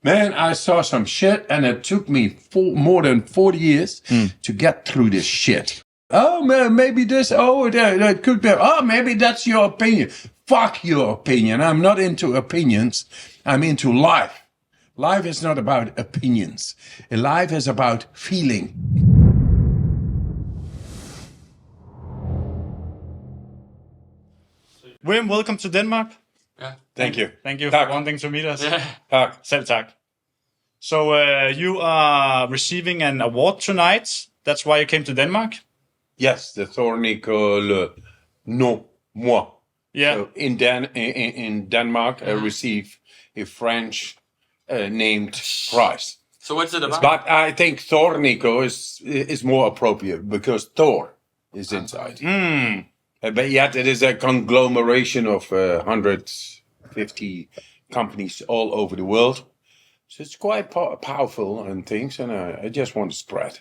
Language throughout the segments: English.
Man, I saw some shit, and it took me more than 40 years to get through this shit. Oh, man, maybe this, that could be, maybe that's your opinion. Fuck your opinion. I'm not into opinions. I'm into life. Life is not about opinions. Life is about feeling. Wim, welcome to Denmark. Yeah. Thank you. Thank you Tak. for wanting to meet us. Tak. Selv tak. So you are receiving an award tonight. That's why you came to Denmark? Yes, the Thornico No Moi. Yeah. So in Denmark, I receive a French named prize. So what's it about? But I think Thornico is more appropriate because Thor is inside. But yet it is a conglomeration of 150 companies all over the world. So it's quite powerful and things, and I just want to spread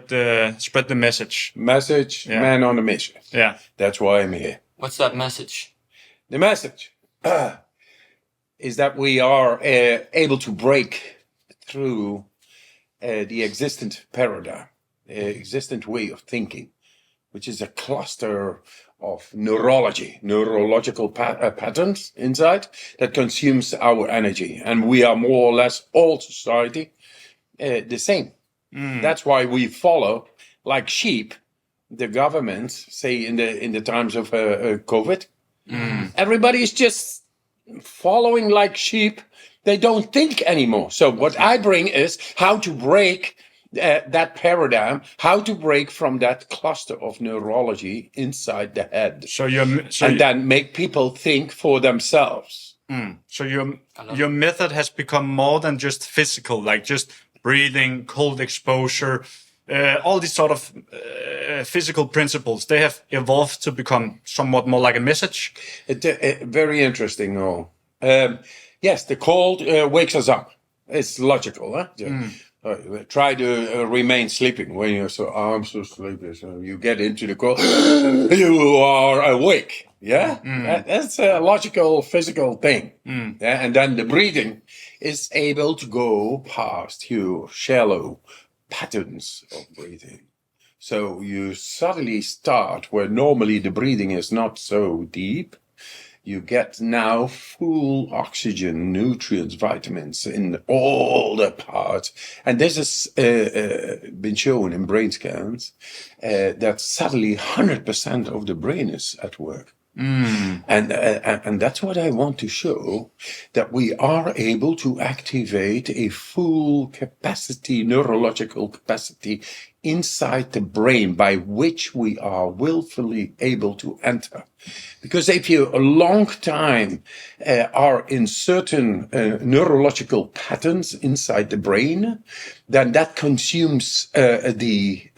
the message. Yeah. Man on a mission. Yeah. That's why I'm here. What's that message? The message is that we are able to break through the existent paradigm, the existent way of thinking, which is a cluster of neurological patterns inside that consumes our energy. And we are more or less all society the same. That's why we follow, like sheep, the government, say in the times of COVID. Everybody is just following like sheep. They don't think anymore. So what I bring is how to break that paradigm, how to break from that cluster of neurology inside the head. Then make people think for themselves. So your method has become more than just physical, like just breathing, cold exposure, all these sort of physical principles. They have evolved to become somewhat more like a message. Very interesting. Yes, the cold wakes us up. It's logical. Huh? Try to remain sleeping when you're I'm so sleepy. So you get into the cold, you are awake. Yeah, that's a logical, physical thing. Yeah? And then the breathing is able to go past your shallow patterns of breathing. So you suddenly start where normally the breathing is not so deep. You get now full oxygen, nutrients, vitamins in all the parts. And this has been shown in brain scans that suddenly 100% of the brain is at work. And that's what I want to show, that we are able to activate a full capacity, neurological capacity inside the brain by which we are willfully able to enter. Because if you a long time are in certain neurological patterns inside the brain, then that consumes the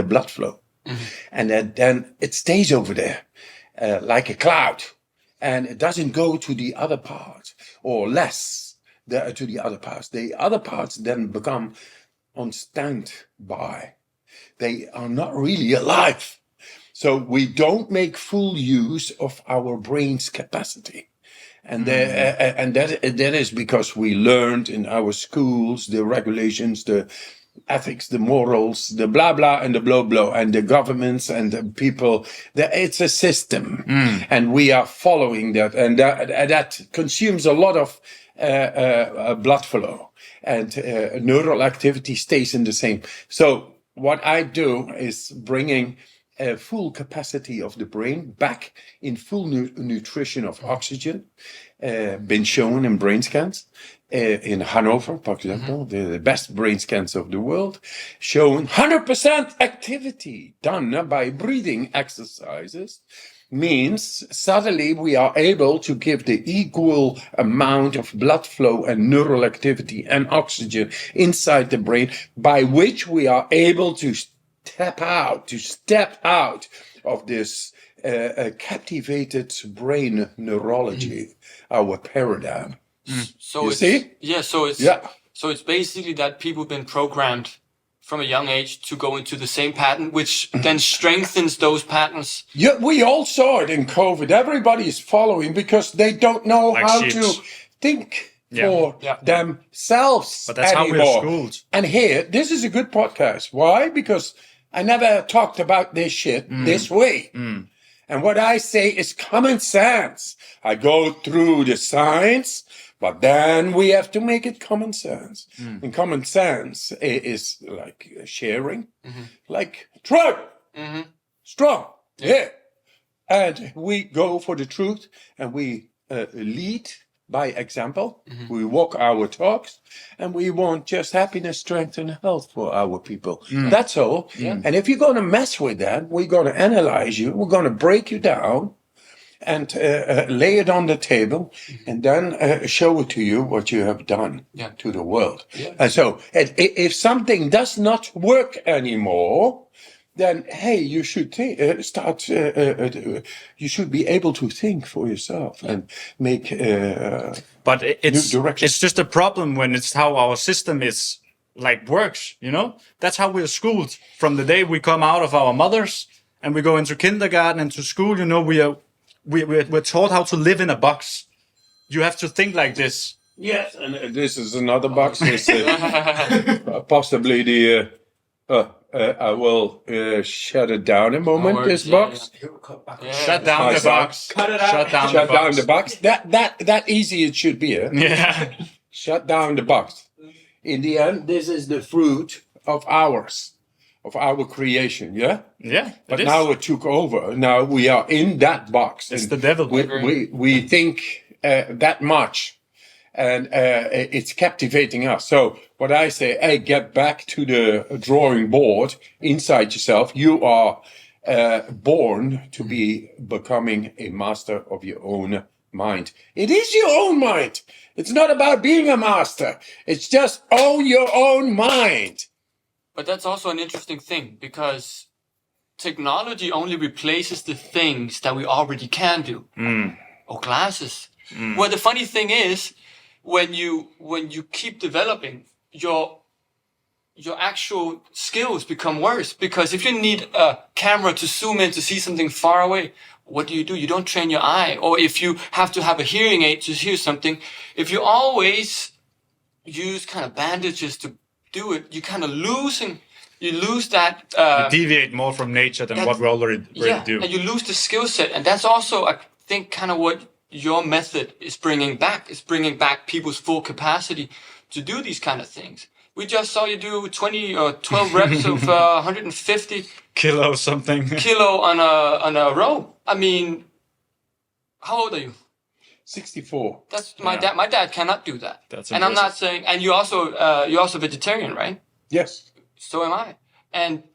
blood flow. And then it stays over there. Like a cloud, and it doesn't go to the other parts, or less to the other parts. The other parts then become on standby. They are not really alive. So we don't make full use of our brain's capacity. And that is because we learned in our schools the regulations, the ethics, the morals, the blah blah and the blah blah, and the governments and the people. It's a system, and we are following that, and that consumes a lot of blood flow, and neural activity stays in the same. So what I do is bringing a full capacity of the brain back in full nutrition of oxygen, been shown in brain scans. In Hanover, for example, the best brain scans of the world, showing 100% activity done by breathing exercises, means suddenly we are able to give the equal amount of blood flow and neural activity and oxygen inside the brain, by which we are able to step out of this captivated brain neurology, our paradigm. So So it's basically that people have been programmed from a young age to go into the same pattern, which then strengthens those patterns. Yeah, we all saw it in COVID. Everybody is following because they don't know how to think for themselves But that's anymore. how we're schooled. And here, this is a good podcast. Why? Because I never talked about this shit this way. And what I say is common sense. I go through the science, but then we have to make it common sense. And common sense is like sharing, like truck, strong, And we go for the truth, and we lead by example. We walk our talks, and we want just happiness, strength, and health for our people. That's all. And if you're going to mess with that, we're going to analyze you. We're going to break you down and lay it on the table, and then show it to you what you have done to the world. And so if something does not work anymore, then hey, you should start. You should be able to think for yourself and make. But new direction. It's just a problem when it's how our system is works. That's how we're schooled from the day we come out of our mothers and we go into kindergarten and to school. We're taught how to live in a box. You have to think like this. Yes, and this is another box. It's possibly the. I will shut it down a moment. This box. Shut down the box. Cut it out. Shut down the box. That easy it should be. Yeah. Shut down the box. In the end, this is the fruit of our creation. Yeah. Yeah. But now it took over. Now we are in that box. It's the devil. We think that much. And it's captivating us. So what I say, hey, get back to the drawing board inside yourself. You are born to be becoming a master of your own mind. It is your own mind. It's not about being a master. It's just own your own mind. But that's also an interesting thing, because technology only replaces the things that we already can do. Or classes. Well, the funny thing is, when you keep developing, your actual skills become worse, because if you need a camera to zoom in to see something far away, what do? You don't train your eye. Or if you have to have a hearing aid to hear something, if you always use kind of bandages to do it, you lose that. You deviate more from nature than what we already do. And you lose the skill set, and that's also, I think, kind of what your method is bringing back. Is bringing back people's full capacity to do these kind of things. We just saw you do 20 or 12 reps of 150 kilo something on a row. I mean, how old are you? 64. That's my dad. My dad cannot do that. That's and impressive. I'm not saying. And you're also vegetarian, right? Yes. So am I.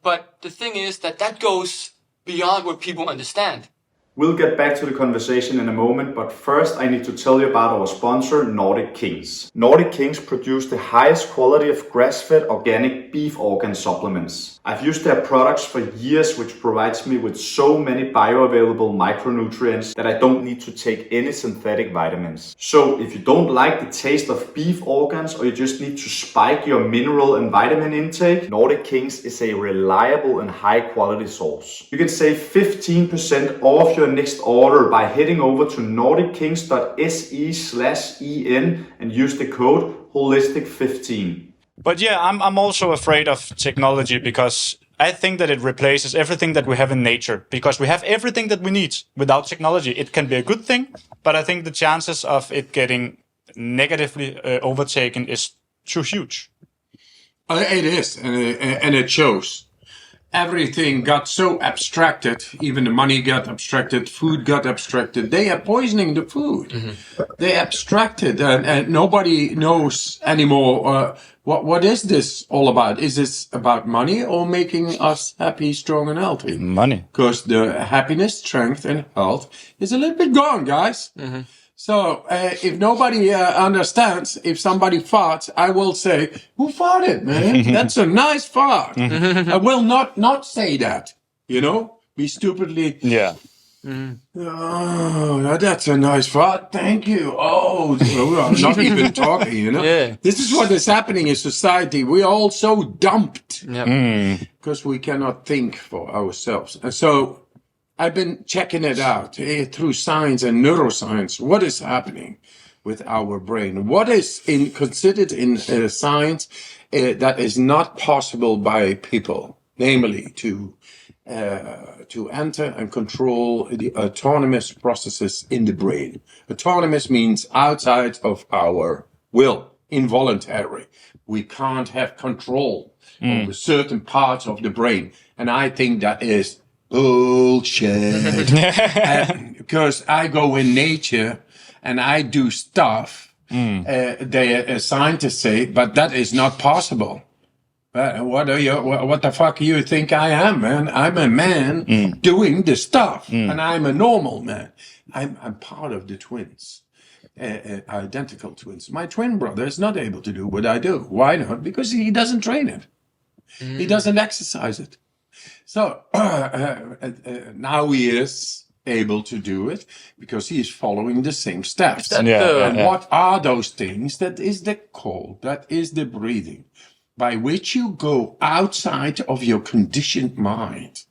But the thing is that goes beyond what people understand. We'll get back to the conversation in a moment, but first I need to tell you about our sponsor, Nordic Kings. Nordic Kings produce the highest quality of grass-fed organic beef organ supplements. I've used their products for years, which provides me with so many bioavailable micronutrients that I don't need to take any synthetic vitamins. So if you don't like the taste of beef organs, or you just need to spike your mineral and vitamin intake, Nordic Kings is a reliable and high quality source. You can save 15% off your next order by heading over to nordickings.se/en and use the code holistic15. But yeah, I'm also afraid of technology, because I think that it replaces everything that we have in nature, because we have everything that we need without technology. It can be a good thing, but I think the chances of it getting negatively overtaken is too huge. It is, and it shows. Everything got so abstracted, even the money got abstracted, food got abstracted. They are poisoning the food. Mm-hmm. They abstracted, and nobody knows anymore what is this all about. Is this about money or making us happy, strong, and healthy? Money. Because the happiness, strength, and health is a little bit gone, guys. Mm-hmm. So if nobody understands, if somebody farts, I will say, "Who farted, man? That's a nice fart." I will not say that. Be stupidly. Yeah. Oh, that's a nice fart. Thank you. Oh, I'm not even talking. Yeah. This is what is happening in society. We are all so dumped because we cannot think for ourselves. And so I've been checking it out through science and neuroscience. What is happening? with our brain. What is considered in science that is not possible by people, namely to enter and control the autonomous processes in the brain. Autonomous means outside of our will, involuntary. We can't have control over certain parts of the brain. And I think that is bullshit. Because I go in nature and I do stuff, scientists say, but that is not possible. What the fuck do you think I am, man? I'm a man doing the stuff, and I'm a normal man. I'm part of the twins, identical twins. My twin brother is not able to do what I do. Why not? Because he doesn't train it. He doesn't exercise it. So now he is able to do it because he is following the same steps. What are those things? That is the cold. That is the breathing, by which you go outside of your conditioned mind,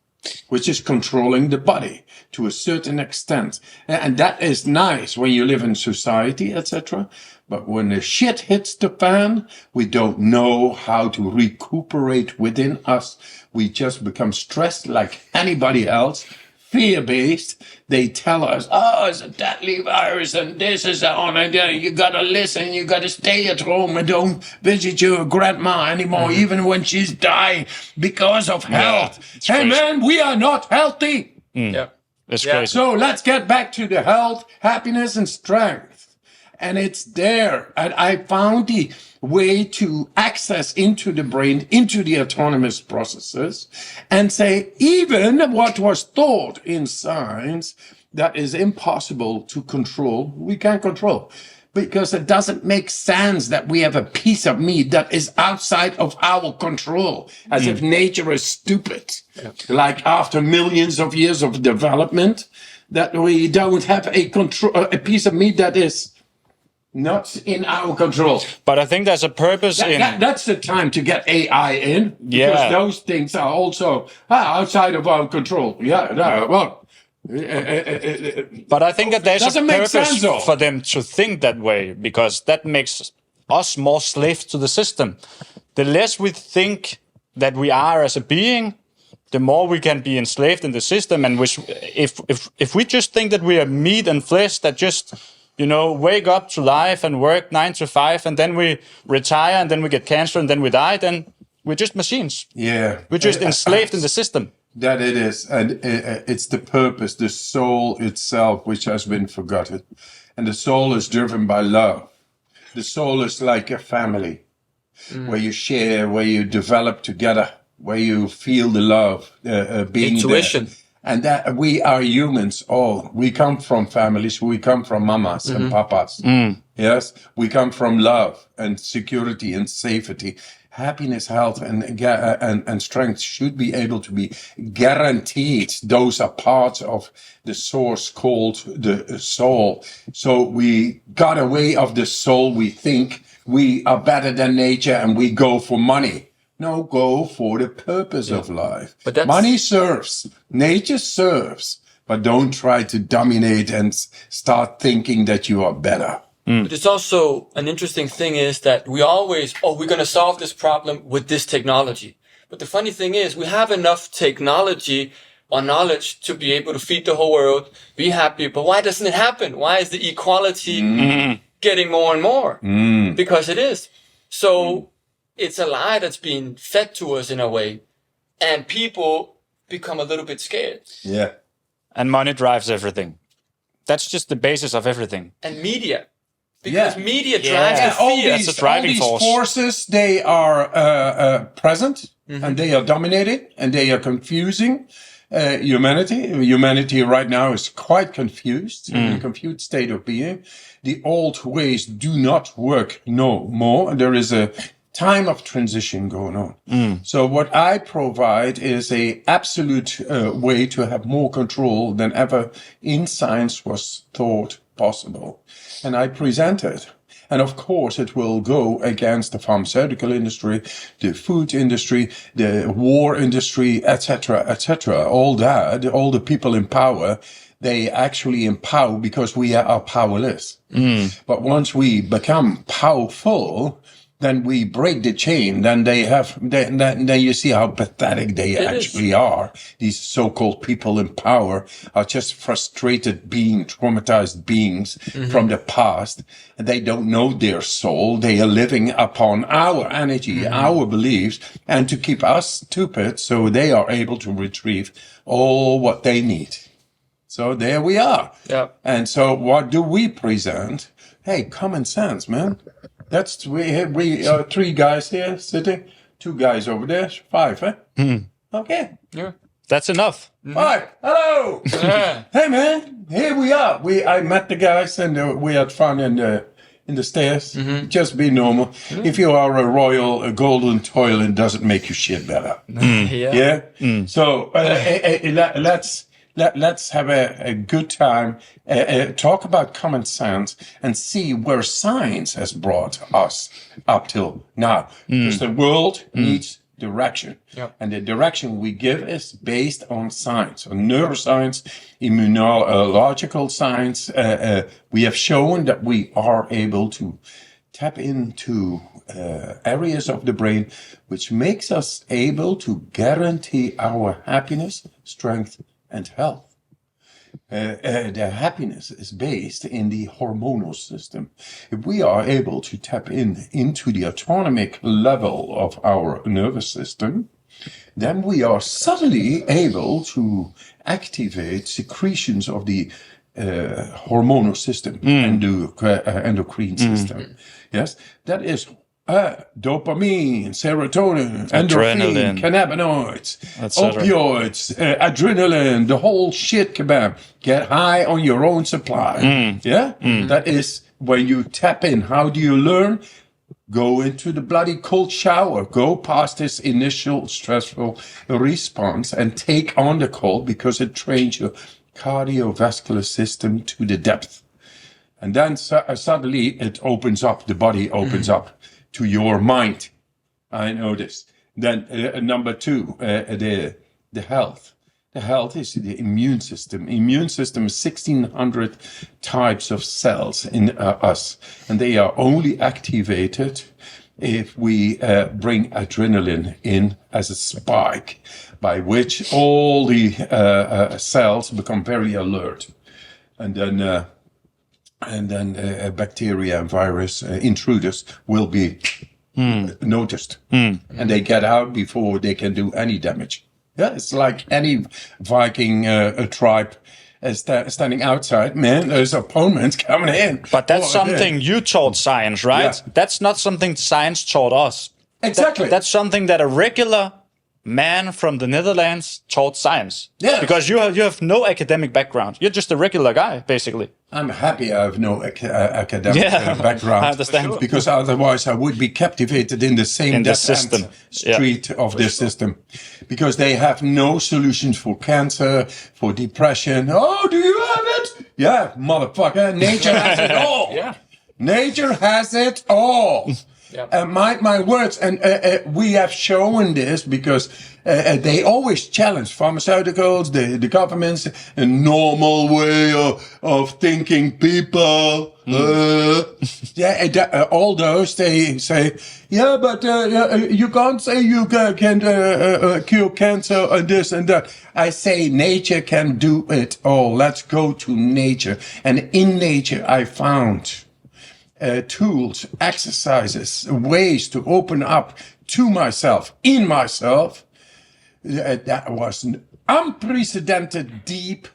which is controlling the body to a certain extent. And that is nice when you live in society, etc. But when the shit hits the fan, we don't know how to recuperate within us. We just become stressed like anybody else. Fear-based, they tell us, oh, it's a deadly virus and this is on, and you gotta listen, you gotta stay at home and don't visit your grandma anymore, even when she's dying because of health. Hey man, we are not healthy. It's crazy. So let's get back to the health, happiness, and strength. And it's there. And I found the way to access into the brain, into the autonomous processes, and say, even what was thought in science that is impossible to control, we can control. Because it doesn't make sense that we have a piece of meat that is outside of our control, as if nature is stupid. Like after millions of years of development, that we don't have a piece of meat that is not in our control. But I think there's a purpose that's the time to get AI in, because those things are also outside of our control. But I think that there's a purpose for them to think that way, because that makes us more slaves to the system. The less we think that we are as a being, the more we can be enslaved in the system. And if we just think that we are meat and flesh that just, wake up to life and work 9 to 5, and then we retire, and then we get cancer, and then we die, then we're just machines. Yeah. We're just enslaved in the system. That it is. And it's the purpose, the soul itself, which has been forgotten. And the soul is driven by love. The soul is like a family where you share, where you develop together, where you feel the love, being intuition. There. And that we are humans all. We come from families. We come from mamas and papas. Yes. We come from love and security and safety. Happiness, health, and strength should be able to be guaranteed. Those are parts of the source called the soul. So we got away of the soul. We think we are better than nature and we go for money. No, go for the purpose of life. But money serves, nature serves, but don't try to dominate and start thinking that you are better. But it's also an interesting thing is that we always, we're going to solve this problem with this technology. But the funny thing is we have enough technology or knowledge to be able to feed the whole world, be happy. But why doesn't it happen? Why is the equality getting more and more? Because it is. So it's a lie that's being fed to us in a way. And people become a little bit scared. Yeah. And money drives everything. That's just the basis of everything. And media. Because media drives the fear. That's a driving force. All these forces, they are present, and they are dominating, and they are confusing humanity. Humanity right now is quite confused, in a confused state of being. The old ways do not work no more. There is a time of transition going on. So what I provide is a absolute way to have more control than ever in science was thought possible. And I present it. And of course, it will go against the pharmaceutical industry, the food industry, the war industry, etc., etc. All that, all the people in power, they actually empower because we are powerless. But once we become powerful, then we break the chain. Then then you see how pathetic they actually are. These so-called people in power are just frustrated traumatized beings from the past. And they don't know their soul. They are living upon our energy, our beliefs, and to keep us stupid so they are able to retrieve all what they need. So there we are. Yeah. And so what do we present? Hey, common sense, man. We are 3 guys here sitting, 2 guys over there, 5, eh? Okay. Yeah. That's enough. 5. Hello. Yeah. Hey, man. Here we are. I met the guys and we had fun in the stairs. Just be normal. If you are a golden toilet, it doesn't make you shit better. Yeah. Yeah. So let's have a good time, talk about common sense and see where science has brought us up till now. Because the world needs direction. Yep. And the direction we give is based on science, on neuroscience, immunological science. We have shown that we are able to tap into areas of the brain which makes us able to guarantee our happiness, strength, and health. The happiness is based in the hormonal system. If we are able to tap into the autonomic level of our nervous system, then we are suddenly able to activate secretions of the hormonal system and the endocrine system. Yes, that is dopamine, serotonin, endorphin, Adrenaline, cannabinoids, etc. opioids, adrenaline, the whole shit kebab. Get high on your own supply. Yeah? That is when you tap in. How do you learn? Go into the bloody cold shower. Go past this initial stressful response and take on the cold because it trains your cardiovascular system to the depth. And then suddenly it opens up, the body opens up to your mind. I know this. Then number 2, the health. The health is the immune system. Immune system is 1,600 types of cells in us. And they are only activated if we bring adrenaline in as a spike, by which all the cells become very alert. And then bacteria and virus intruders will be noticed. And they get out before they can do any damage. Yeah, it's like any Viking tribe standing outside. Man, there's opponents coming in. But that's something you taught science, right? Yeah. That's not something science taught us. Exactly. That's something that a regular man from the Netherlands taught science. Yes. Because you have no academic background. You're just a regular guy, basically. I'm happy I have no academic background. I understand. Because otherwise I would be captivated in the same In the death end system. street of this system. Because they have no solutions for cancer, for depression. Oh, do you have it? Yeah, motherfucker. Nature has it all. Yeah. Nature has it all. Yeah. My words, and we have shown this because they always challenge pharmaceuticals, the governments, a normal way of thinking people. All those, they say, yeah, but you can't say you can cure cancer and this and that. I say nature can do it all. Let's go to nature. And in nature, I found tools, exercises, ways to open up to myself, in myself. That was unprecedented, deep,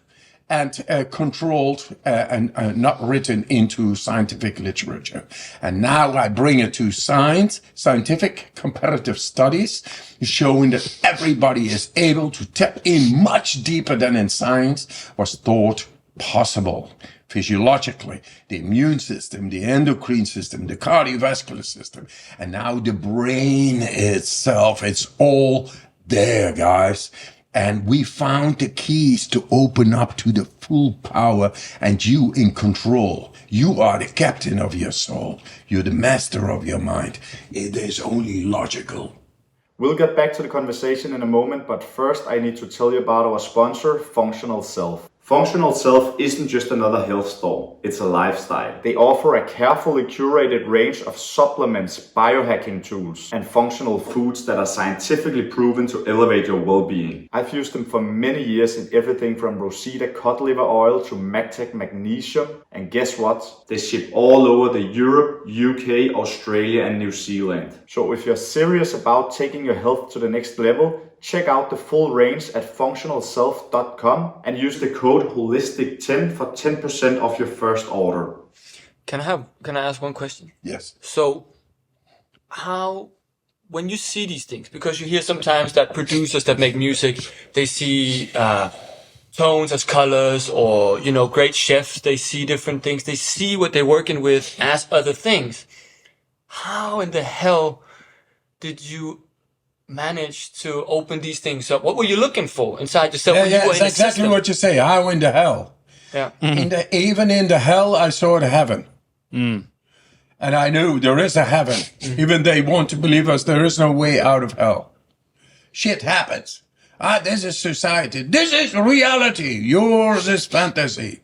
and controlled, and not written into scientific literature. And now I bring it to scientific comparative studies, showing that everybody is able to tap in much deeper than in science was thought possible. Physiologically, the immune system, the endocrine system, the cardiovascular system, and now the brain itself. It's all there, guys. And we found the keys to open up to the full power, and you in control. You are the captain of your soul. You're the master of your mind. It is only logical. We'll get back to the conversation in a moment, but first I need to tell you about our sponsor, Functional Self. Functional Self isn't just another health store, it's a lifestyle. They offer a carefully curated range of supplements, biohacking tools, and functional foods that are scientifically proven to elevate your well-being. I've used them for many years in everything from Rosita cod liver oil to MacTech Magnesium, and guess what? They ship all over the Europe, UK, Australia, and New Zealand. So if you're serious about taking your health to the next level, check out the full range at functionalself.com and use the code HOLISTIC10 for 10% off your first order. Can I ask one question? Yes. So, when you see these things, because you hear sometimes that producers that make music, they see tones as colors, or great chefs, they see different things, they see what they're working with as other things. How in the hell did you manage to open these things up? What were you looking for inside yourself? Yeah, it's exactly what you say. How in the hell? Yeah. Even in the hell, I saw the heaven. And I knew there is a heaven. Even they want to believe us, there is no way out of hell. Shit happens. This is society. This is reality. Yours is fantasy.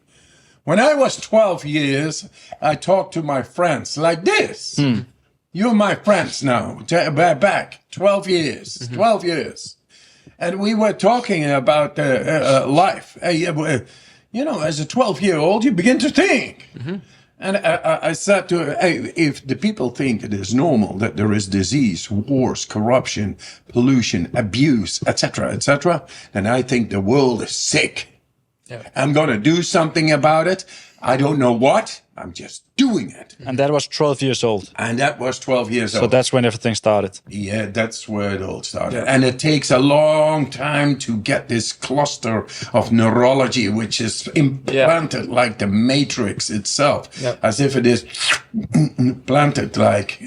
When I was 12 years, I talked to my friends like this. You're my friends now. Back 12 years. 12 years. And we were talking about life. As a 12-year-old, you begin to think. And I said to her, hey, if the people think it is normal that there is disease, wars, corruption, pollution, abuse, etc., then I think the world is sick. Yeah. I'm going to do something about it. I don't know what. I'm just doing it. And that was 12 years old. And that was 12 years old. So that's when everything started. Yeah, that's where it all started. Yeah. And it takes a long time to get this cluster of neurology, which is implanted like the matrix itself, as if it is planted like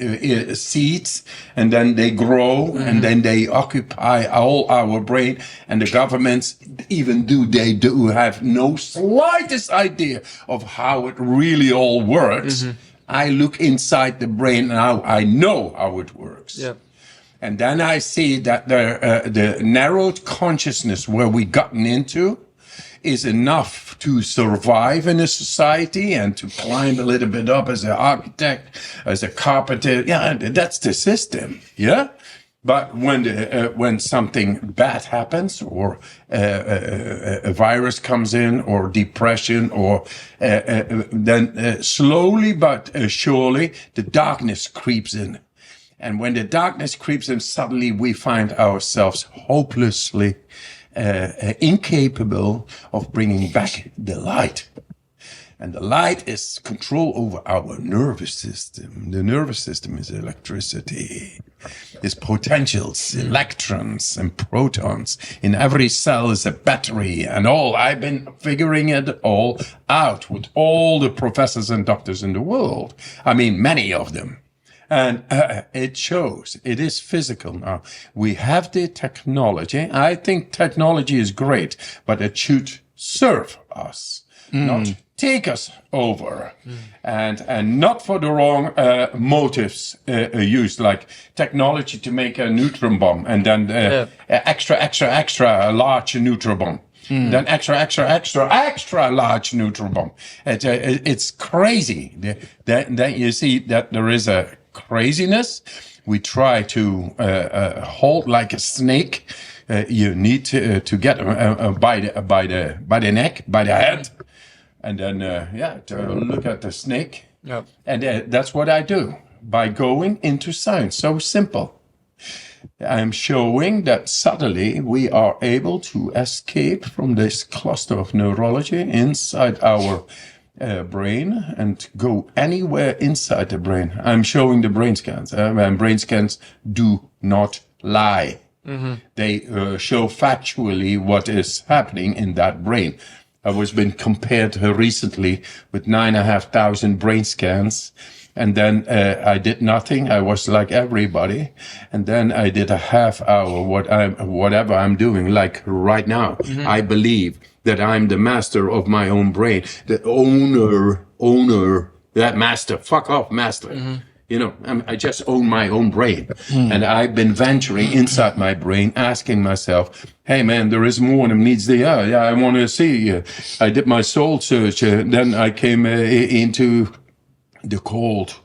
seeds, and then they grow, and then they occupy all our brain. And the governments, they do have no slightest idea of how it really all works. I look inside the brain now. I know how it works. Yeah. And then I see that the narrowed consciousness where we gotten into is enough to survive in a society and to climb a little bit up as an architect, as a carpenter. Yeah, that's the system. Yeah. But when something bad happens, or a virus comes in, or depression, or then slowly but surely the darkness creeps in. And when the darkness creeps in, suddenly we find ourselves hopelessly incapable of bringing back the light. And the light is control over our nervous system. The nervous system is electricity. It's potentials, electrons and protons. In every cell is a battery and all. I've been figuring it all out with all the professors and doctors in the world. I mean, many of them. And it shows. It is physical now. We have the technology. I think technology is great, but it should serve us, not take us over, and not for the wrong motives used, like technology to make a neutron bomb, and then extra large neutron bomb. Then extra large neutron bomb. It's crazy. Then you see that there is a craziness. We try to hold like a snake. You need to get by the neck, by the head. And then, to look at the snake. Yep. And that's what I do by going into science. So simple. I'm showing that suddenly we are able to escape from this cluster of neurology inside our brain and go anywhere inside the brain. I'm showing the brain scans. And brain scans do not lie. They show factually what is happening in that brain. I was been compared recently with 9,500 brain scans. And then I did nothing. I was like everybody. And then I did a half hour whatever I'm doing, like right now. I believe that I'm the master of my own brain, the owner, that master. Fuck off, master. I just own my own brain. And I've been venturing inside my brain, asking myself, hey man, there is more than meets the eye. I want to see. I did my soul search. Then I came into the cold,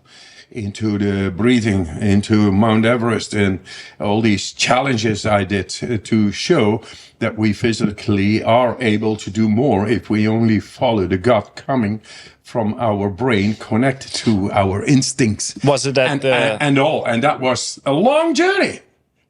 into the breathing, into Mount Everest, and all these challenges I did to show that we physically are able to do more if we only follow the gut coming from our brain, connected to our instincts. Was it at and that was a long journey.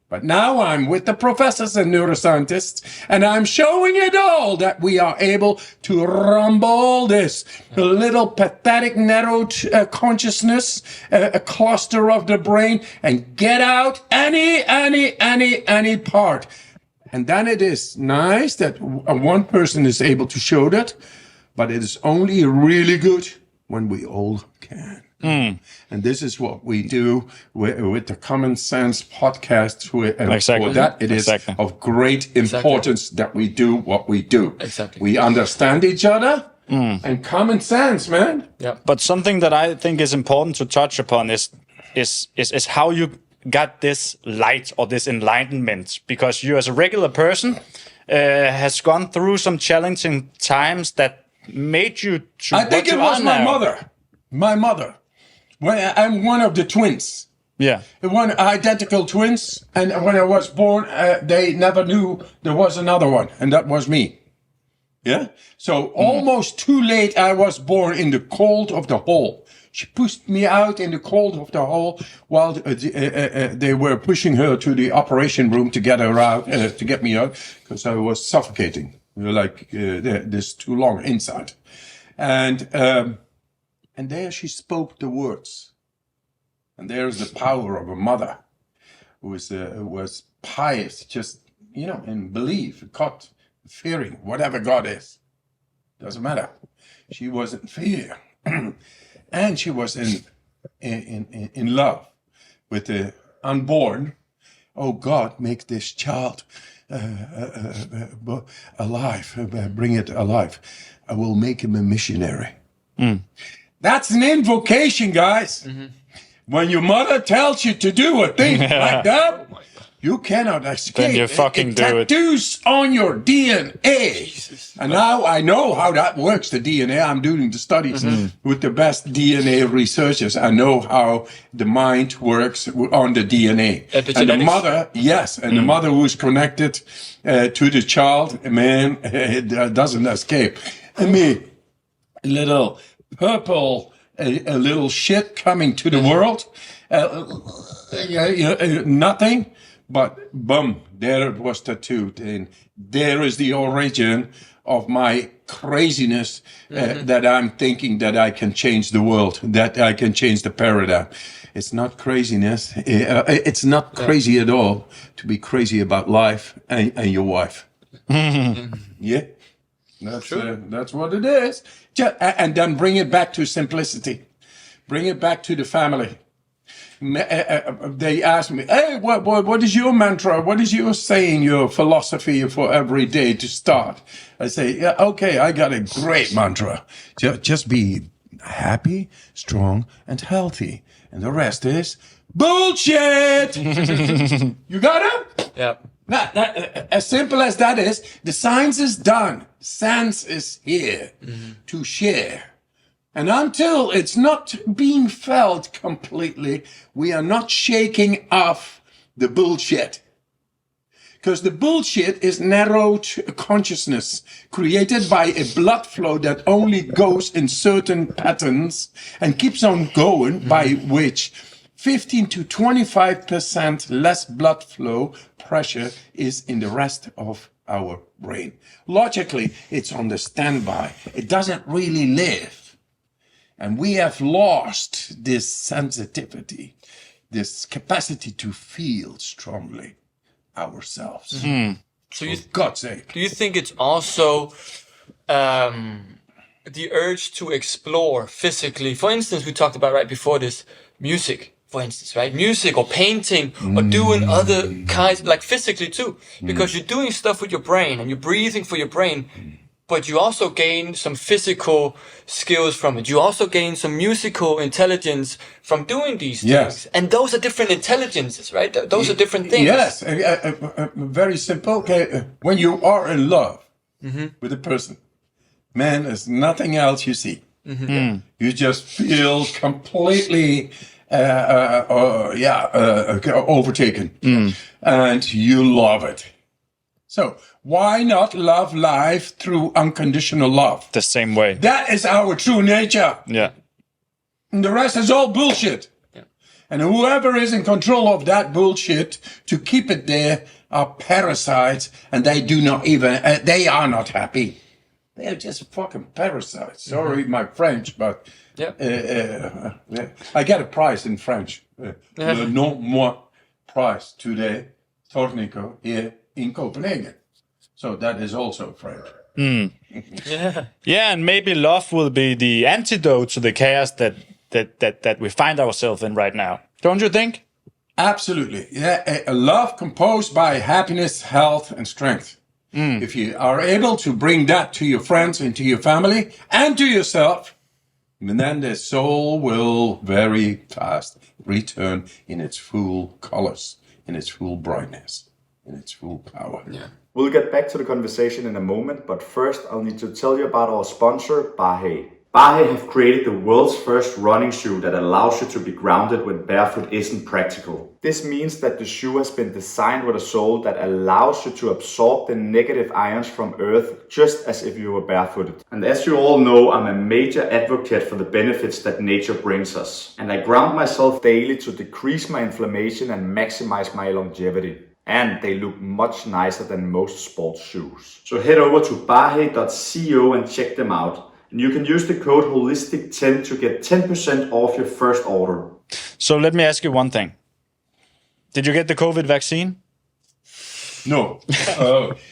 But now I'm with the professors and neuroscientists, and I'm showing it all that we are able to rumble this little pathetic narrow consciousness, a cluster of the brain, and get out any part. And then it is nice that one person is able to show that, but it is only really good when we all can. And this is what we do with the Common Sense podcast. Exactly. For that, it is of great importance that we do what we do. Exactly. We understand each other and common sense, man. Yeah. But something that I think is important to touch upon is how you got this light or this enlightenment, because you as a regular person has gone through some challenging times that made you to I think what it you was are my now. mother. My mother. When I'm one of the twins. Yeah. One identical twins, and when I was born, they never knew there was another one, and that was me. Yeah? So almost too late, I was born in the cold of the hole. She pushed me out in the cold of the hole while they were pushing her to the operation room to get her out, to get me out, because I was suffocating. This too long inside. And there she spoke the words. And there's the power of a mother who was pious, just, in belief, God, fearing, whatever God is. Doesn't matter. She was in fear. And she was in love with the unborn. Oh, God, make this child alive, bring it alive. I will make him a missionary. That's an invocation, guys. When your mother tells you to do a thing like that, you cannot escape. Then you fucking do it. Tattoos on your DNA. And now I know how that works, the DNA. I'm doing the studies with the best DNA researchers. I know how the mind works on the DNA. And the mother, and the mother who is connected to the child, man, it doesn't escape. I mean, little purple, a little shit coming to the world. Nothing, but boom, there it was tattooed. And there is the origin of my craziness, that I'm thinking that I can change the world, that I can change the paradigm. It's not craziness. It's not crazy at all to be crazy about life and your wife. Yeah. That's what it is. And then bring it back to simplicity. Bring it back to the family. They ask me, hey, what is your mantra? What is your saying, your philosophy for every day to start? I say, yeah, okay, I got a great mantra. Just be happy, strong, and healthy. And the rest is bullshit. You got it? Yeah. As simple as that is, the science is done. Sense is here to share. And until it's not being felt completely, we are not shaking off the bullshit. Because the bullshit is narrowed consciousness created by a blood flow that only goes in certain patterns and keeps on going, by which 15 to 25% less blood flow pressure is in the rest of our brain. Logically, it's on the standby. It doesn't really live. And we have lost this sensitivity, this capacity to feel strongly ourselves. So For God's sake. Do you think it's also the urge to explore physically? For instance, we talked about right before this, music, for instance, right? Music or painting or doing other kinds, like physically too. Because you're doing stuff with your brain and you're breathing for your brain. but you also gain some physical skills from it. You also gain some musical intelligence from doing these things. And those are different intelligences, right? Those are different things. Yes, very simple. Okay, when you are in love with a person, man, there's nothing else you see. You just feel completely overtaken, and you love it. So why not love life through unconditional love? The same way. That is our true nature. Yeah. And the rest is all bullshit. Yeah. And whoever is in control of that bullshit to keep it there are parasites, and they do not even, they are not happy. They're just fucking parasites. Sorry, my French, but I get a prize in French. Le nom moi prize today, Tornico, here in Copenhagen. So that is also French. Yeah, and maybe love will be the antidote to the chaos that we find ourselves in right now. Don't you think? Absolutely. Yeah, a love composed by happiness, health, and strength. If you are able to bring that to your friends and to your family and to yourself, then the soul will very fast return in its full colors, in its full brightness, in its full power. Yeah. We'll get back to the conversation in a moment, but first I'll need to tell you about our sponsor, Bahe. Bahe have created the world's first running shoe that allows you to be grounded when barefoot isn't practical. This means that the shoe has been designed with a sole that allows you to absorb the negative ions from earth just as if you were barefooted. And as you all know, I'm a major advocate for the benefits that nature brings us. And I ground myself daily to decrease my inflammation and maximize my longevity. And they look much nicer than most sports shoes. So head over to bahe.co and check them out. And you can use the code HOLISTIC10 to get 10% off your first order. So let me ask you one thing. Did you get the COVID vaccine? No.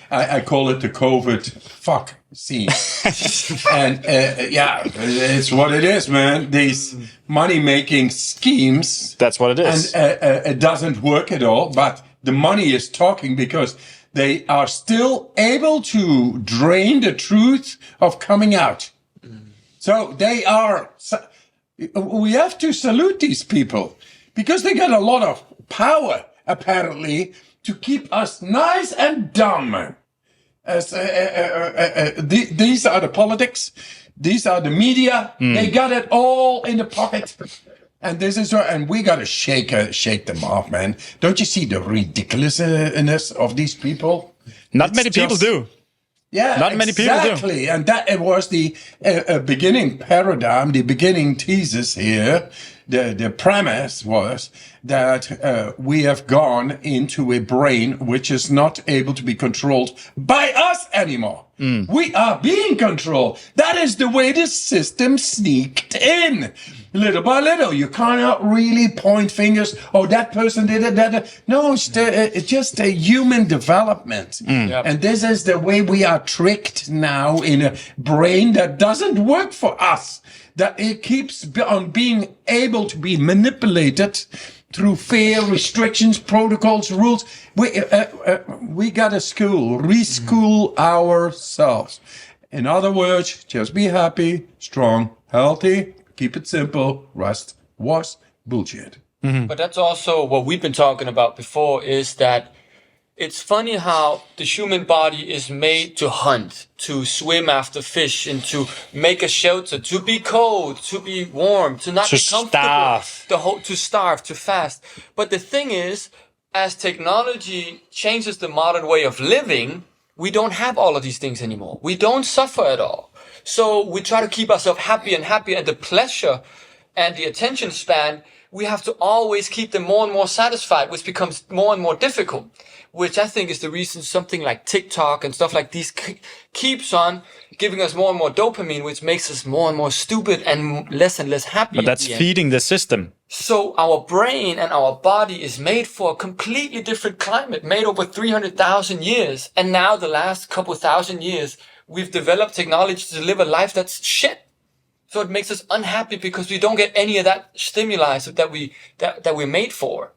I call it the COVID fuck scene. And it's what it is, man. These money-making schemes. That's what it is. And it doesn't work at all, but the money is talking because they are still able to drain the truth of coming out. So we have to salute these people because they got a lot of power, apparently, to keep us nice and dumb. These are the politics. These are the media. They got it all in the pocket. And and we gotta shake them off, man. Don't you see the ridiculousness of these people? Not many people do. Yeah, not many people do. Exactly, and that it was the beginning paradigm, the beginning thesis here. The premise was that we have gone into a brain which is not able to be controlled by us anymore. We are being controlled. That is the way the system sneaked in. Little by little, you cannot really point fingers. Oh, that person did it. No, it's just a human development. Yep. And this is the way we are tricked now in a brain that doesn't work for us. That it keeps on being able to be manipulated through fear, restrictions, protocols, rules. We got to reschool ourselves. In other words, just be happy, strong, healthy, keep it simple. Rest was bullshit. But that's also what we've been talking about before, is that it's funny how the human body is made to hunt, to swim after fish, and to make a shelter, to be cold, to be warm, to not be comfortable, to starve, to fast. But the thing is, as technology changes the modern way of living, we don't have all of these things anymore. We don't suffer at all. So we try to keep ourselves happy, and the pleasure and the attention span, we have to always keep them more and more satisfied, which becomes more and more difficult. Which I think is the reason something like TikTok and stuff like these keeps on giving us more and more dopamine, which makes us more and more stupid and less happy. But that's feeding the system. So our brain and our body is made for a completely different climate, made over 300,000 years. And now the last couple thousand years, we've developed technology to live a life that's shit. So it makes us unhappy because we don't get any of that stimuli that we're made for.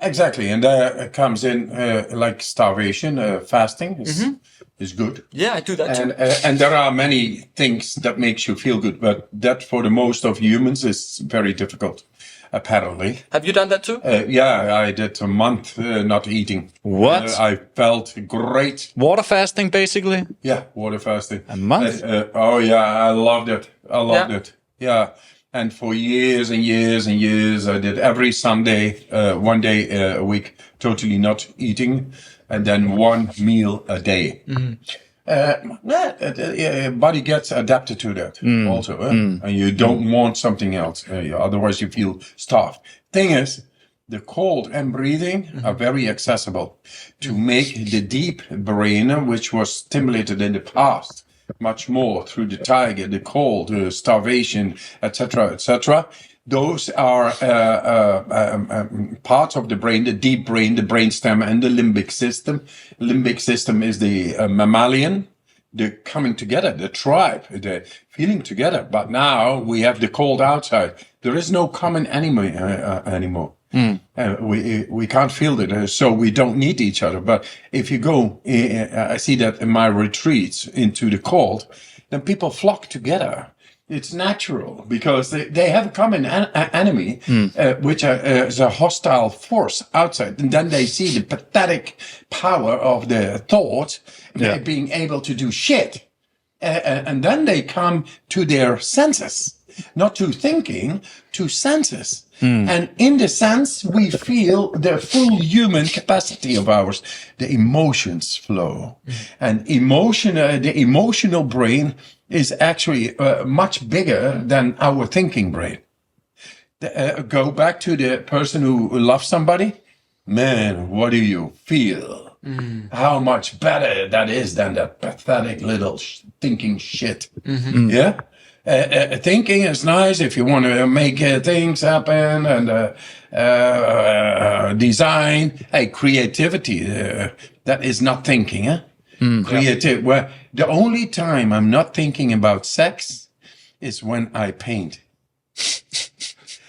Exactly, and it comes in like starvation, fasting is good. Yeah, I do that too. And there are many things that makes you feel good, but that for the most of humans is very difficult, apparently. Have you done that too? Yeah, I did a month not eating. What? I felt great. Water fasting, basically? Yeah, water fasting. A month? Oh yeah, I loved it. I loved it. Yeah. And for years and years and years, I did every Sunday, 1 day a week, totally not eating, and then 1 meal a day. Body gets adapted to that also, and you don't want something else. Otherwise, you feel starved. Thing is, the cold and breathing are very accessible to make the deep brain, which was stimulated in the past much more through the tiger, the cold, starvation, etc., etc. Those are parts of the brain, the deep brain, the brainstem, and the limbic system. Limbic system is the mammalian, the coming together, the tribe, the feeling together. But now we have the cold outside. There is no common enemy anymore. We can't feel it, so we don't need each other. But if you go, I see that in my retreats into the cold, then people flock together. It's natural because they have a common enemy, which is a hostile force outside. And then they see the pathetic power of the thought being able to do shit. And then they come to their senses, not to thinking, to senses. And in the sense, we feel the full human capacity of ours. The emotions flow. And the emotional brain is actually much bigger than our thinking brain. Go back to the person who loves somebody. Man, what do you feel? How much better that is than that pathetic little thinking shit. Yeah? Thinking is nice if you want to make things happen and design. Hey, creativity, that is not thinking, huh? Creative. Well, the only time I'm not thinking about sex is when I paint.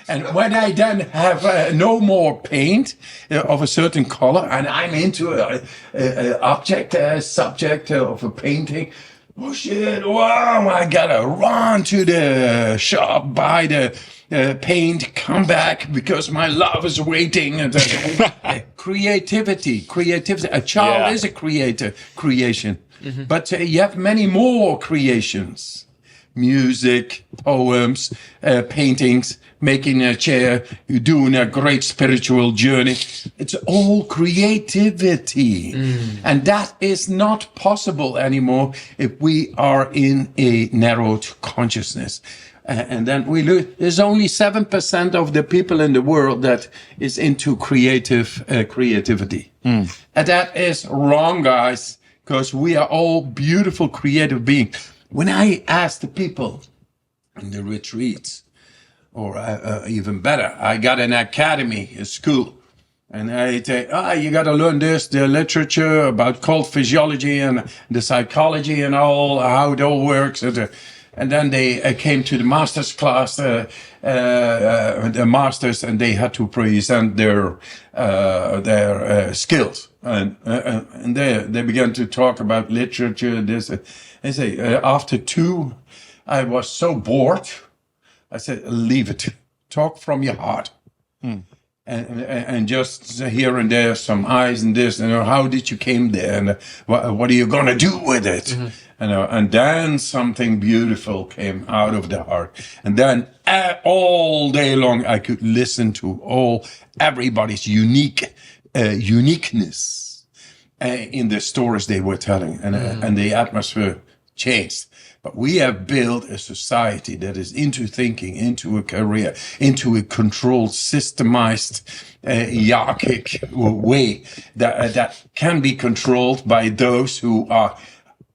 And when I then have no more paint of a certain color, and I'm into an subject of a painting, oh shit, wow, I gotta run to the shop, buy the paint, come back because my love is waiting. And creativity. A child is a creation. But you have many more creations. Music, poems, paintings, making a chair, doing a great spiritual journey. It's all creativity. And that is not possible anymore if we are in a narrowed consciousness. And then we lose. There's only 7% of the people in the world that is into creativity. And that is wrong, guys, because we are all beautiful, creative beings. When I ask the people in the retreats, or even better, I got an academy, a school, and I say, you got to learn this, the literature about cold physiology and the psychology and all, how it all works. And then they came to the master's class, the masters, and they had to present their skills. And they began to talk about literature, this. I say, after 2, I was so bored. I said, leave it. Talk from your heart. And just here and there, some eyes and this, and how did you came there, and what are you going to do with it? And then something beautiful came out of the heart. And then all day long, I could listen to everybody's uniqueness in the stories they were telling, and the atmosphere changed. But we have built a society that is into thinking, into a career, into a controlled, systemized, hierarchic way that can be controlled by those who are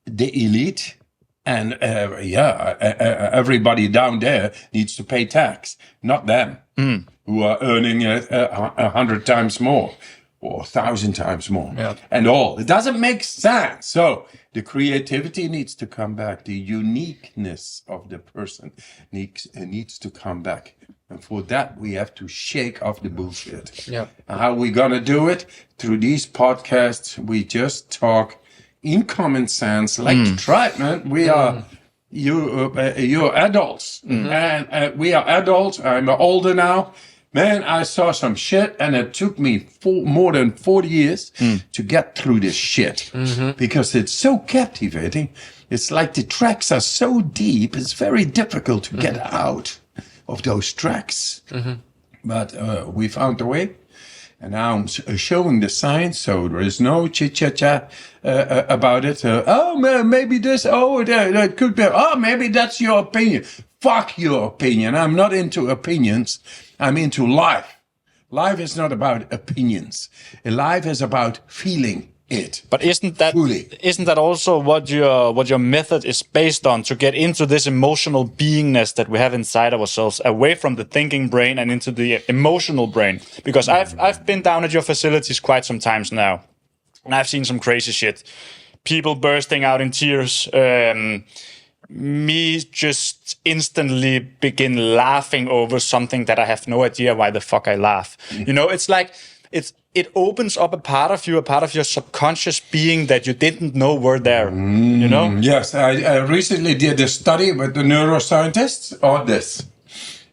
the elite. And everybody down there needs to pay tax, not them, who are earning 100 times more. or 1,000 times more. Yeah. And all. It doesn't make sense. So the creativity needs to come back. The uniqueness of the person needs to come back. And for that, we have to shake off the bullshit. Yeah. And how we going to do it? Through these podcasts, we just talk in common sense, like the tribe, man. We are... You're adults, and we are adults. I'm older now. Man, I saw some shit, and it took me more than 40 years to get through this shit because it's so captivating. It's like the tracks are so deep, it's very difficult to get out of those tracks. But we found a way. And now I'm showing the science, so there is no chit-chat about it. Maybe this, that could be, maybe that's your opinion. Fuck your opinion. I'm not into opinions. I'm into life. Life is not about opinions. Life is about feeling it. But isn't that also what your method is based on, to get into this emotional beingness that we have inside ourselves, away from the thinking brain and into the emotional brain? Because I've been down at your facilities quite some times now, and I've seen some crazy shit. People bursting out in tears. Me just instantly begin laughing over something that I have no idea why the fuck I laugh. You know, it's like it opens up a part of your subconscious being that you didn't know were there, you know? Yes, I recently did a study with the neuroscientists on this.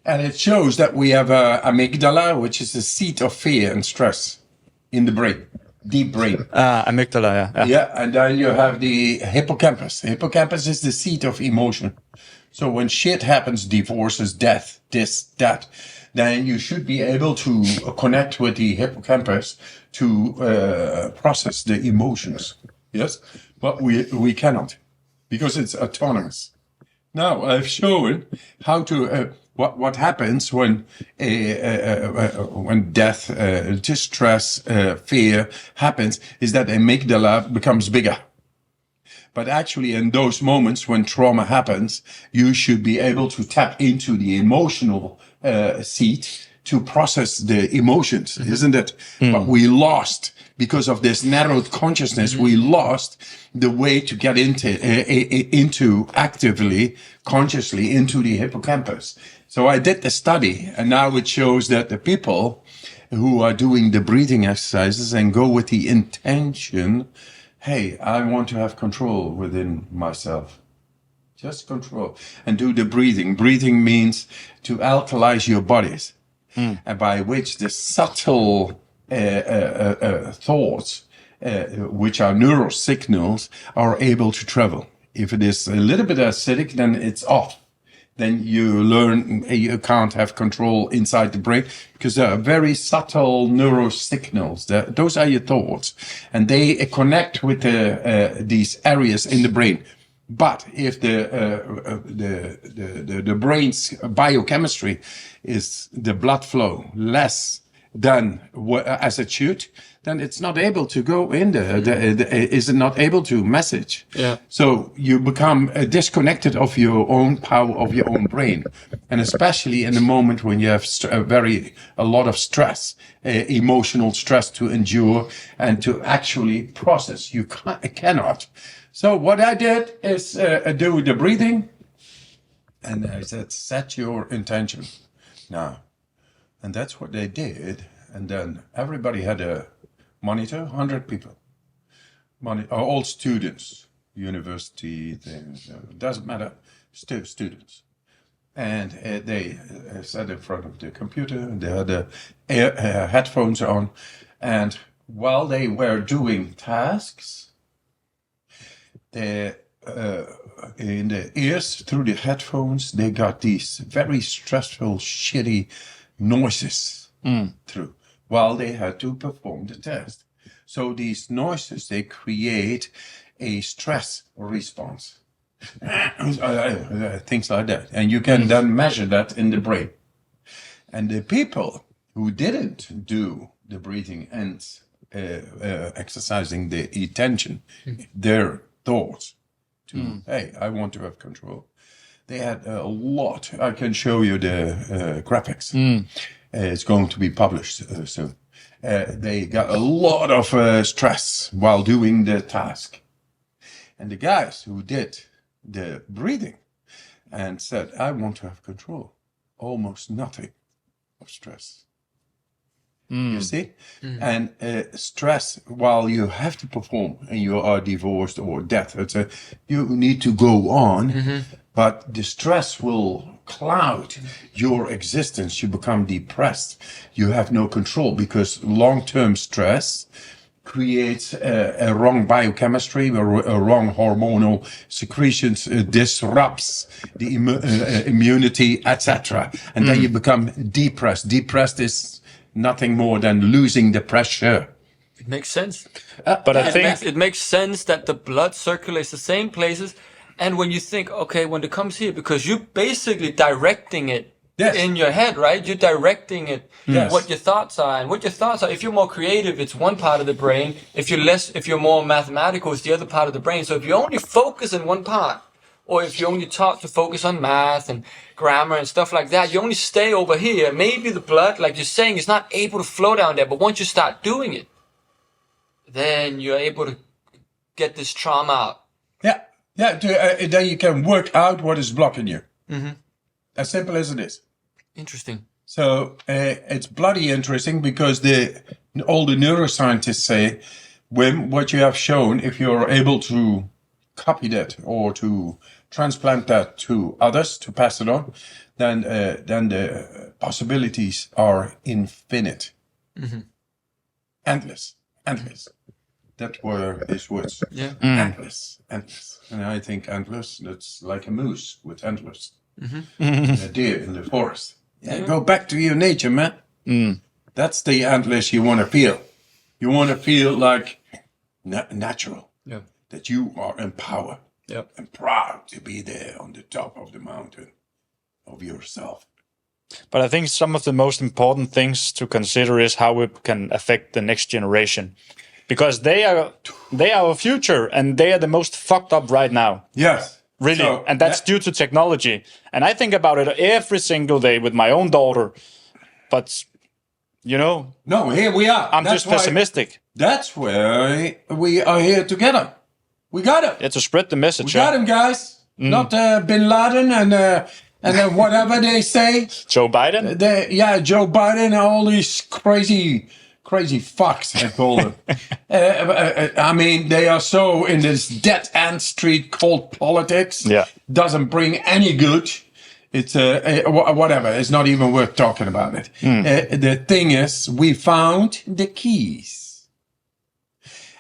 And it shows that we have a amygdala, which is the seat of fear and stress in the brain, deep brain. Amygdala, yeah. Yeah, and then you have the hippocampus. The hippocampus is the seat of emotion. So when shit happens, divorces, death, this, that, then you should be able to connect with the hippocampus to process the emotions. Yes, but we cannot, because it's autonomous. Now I've shown how to what happens when death, distress, fear happens, is that amygdala becomes bigger. But actually, in those moments when trauma happens, you should be able to tap into the emotional seat to process the emotions, isn't it? But we lost, because of this narrowed consciousness, we lost the way to get into actively, consciously into the hippocampus. So I did the study, and now it shows that the people who are doing the breathing exercises and go with the intention, hey, I want to have control within myself. Just control. And do the breathing. Breathing means to alkalize your bodies. And by which the subtle thoughts, which are neural signals, are able to travel. If it is a little bit acidic, then it's off. Then you learn you can't have control inside the brain, because there are very subtle neural signals. Those are your thoughts, and they connect with these areas in the brain. But if the brain's biochemistry is the blood flow less than as it should, then it's not able to go in is not able to message. Yeah. So you become disconnected of your own power of your own brain, and especially in the moment when you have a lot of stress, emotional stress to endure and to actually process. You cannot. So what I did is do the breathing, and I said, set your intention now. And that's what they did. And then everybody had a monitor, 100 people. All students, university, doesn't matter, still students. And they sat in front of the computer, and they had headphones on. And while they were doing tasks, in the ears, through the headphones, they got these very stressful, shitty noises through while they had to perform the test. So these noises, they create a stress response. Things like that. And you can then measure that in the brain. And the people who didn't do the breathing and exercising the attention, their thoughts to, hey, I want to have control. They had a lot. I can show you the graphics. It's going to be published soon. they got a lot of stress while doing the task. And the guys who did the breathing and said, I want to have control, almost nothing of stress. You see? And stress, while you have to perform and you are divorced or death, you need to go on, but the stress will cloud your existence. You become depressed. You have no control because long-term stress creates a wrong biochemistry, a wrong hormonal secretions, disrupts the immunity, etc. And then you become depressed. Depressed is nothing more than losing the pressure. It makes sense. But I think It makes sense that the blood circulates the same places. And when you think, okay, when it comes here, because you're basically directing it in your head, right? You're directing it, what your thoughts are. And what your thoughts are, if you're more creative, it's one part of the brain. If you're more mathematical, it's the other part of the brain. So if you only focus in one part, or if you only taught to focus on math and grammar and stuff like that, you only stay over here. Maybe the blood, like you're saying, is not able to flow down there. But once you start doing it, then you're able to get this trauma out. Then you can work out what is blocking you. As simple as it is. Interesting. So it's bloody interesting because all the neuroscientists say, Wim, what you have shown, if you're able to copy that or to transplant that to others, to pass it on, then the possibilities are infinite. Endless. That were his words. Yeah. Endless. And I think endless, that's like a moose with antlers. And a deer in the forest. Go back to your nature, man. That's the antlers you want to feel. You want to feel like natural. Yeah. That you are empowered and proud to be there on the top of the mountain of yourself. But I think some of the most important things to consider is how it can affect the next generation. Because they are our future and they are the most fucked up right now. Yes. Really. So, and that's due to technology. And I think about it every single day with my own daughter. But, No, here we are. I'm just pessimistic. That's why we are here together. We got it. Yeah, to spread the message. We got him, guys. Not Bin Laden and whatever they say. Joe Biden? Joe Biden and all these crazy fucks, I call them. I mean, they are so in this dead-end street called politics. Yeah. Doesn't bring any good. It's whatever. It's not even worth talking about it. The thing is, we found the keys.